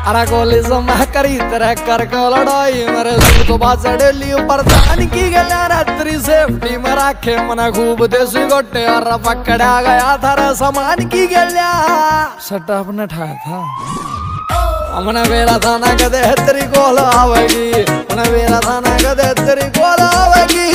अरे गोली से मैं करी तरह कर लड़ाई मेरे दिल को बात डेली ऊपर जान की गया तेरी सेफ्टी में रखे मना खूब देसी गोटे और पकड़ा गया थारा सामान की गया सेटअप ने ठाया था हमने मेरा था ना कदे तेरी गोल आवेगी हमने मेरा था ना कदे तेरी गोल आवेगी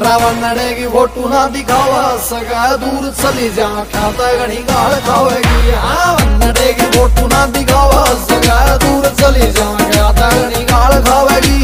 रावण नड़ेगी फोटू ना दिखावा सगा दूर चली जा खाता घड़ी गाल खावेगी रावण नड़ेगी फोटू ना दिखावा सगा दूर चली जा खाता घड़ी गाल खावेगी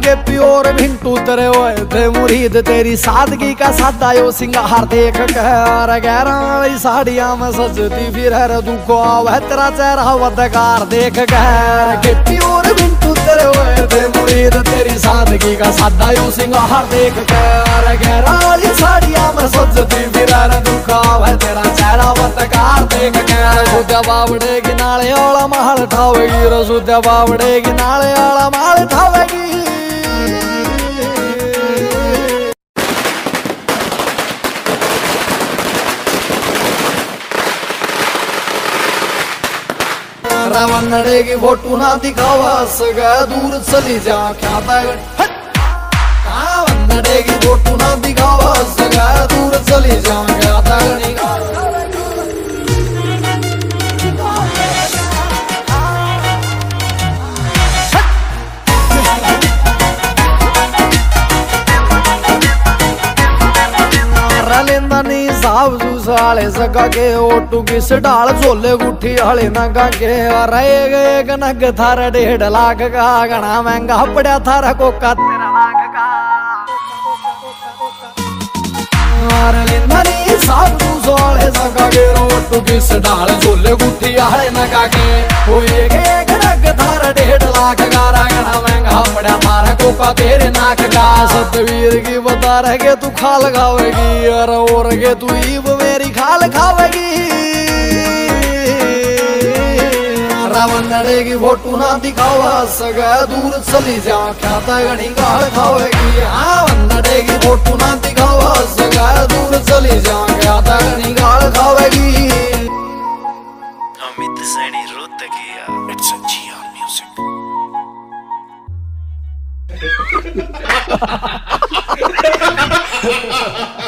के प्योर भिंटू तेरे हुए थे मुरीद तेरी सादगी का सादा यो सिंगार देख कर गहरा साड़ियां में सजती फिर है तू को वह तेरा चेहरा वदकार देख कर के प्योर भिंटू तेरे हुए थे मुरीद तेरी सादगी का सादा यो सिंगार देख कर गहरा साड़ियां में सजती फिर है तू को वह तेरा चेहरा वदकार देख कर सुद्या बावड़े की नाले वाला महल ठावेगी रसुद्या बावड़े की नाले वाला महल ठावेगी रावण नड़ेगी फोटू ना दिखावा सगा दूर चली जा खाता रावण नड़ेगी फोटू ना दिखावा सगा दूर चली जा खाता साहब साले सगा के ओटू किस डाल झोले गुठी हले नगा के एक नग थारा 1.5 लाख का घना महंगा पड़ा थारा कोका तेरा लाख का साहब साले सगा के ओटू किस डाल झोले गुठी हले नगा के एक नग थारा 1.5 लाख का घना महंगा पड़ा थारा कोका तेरे नाक का सतवीर की बता रहे तू खाल खावेगी और के तू ईब मेरी खाल खावेगी रावण नड़ेगी फोटू ना दिखावा सगा दूर चली जा खाता घड़ी गाल खावेगी रावण नड़ेगी फोटू ना दिखावा सगा दूर चली जा खाता घड़ी गाल खावेगी अमित सैनी रोहतकिया इट्स अ जिया music Ha ha ha ha ha!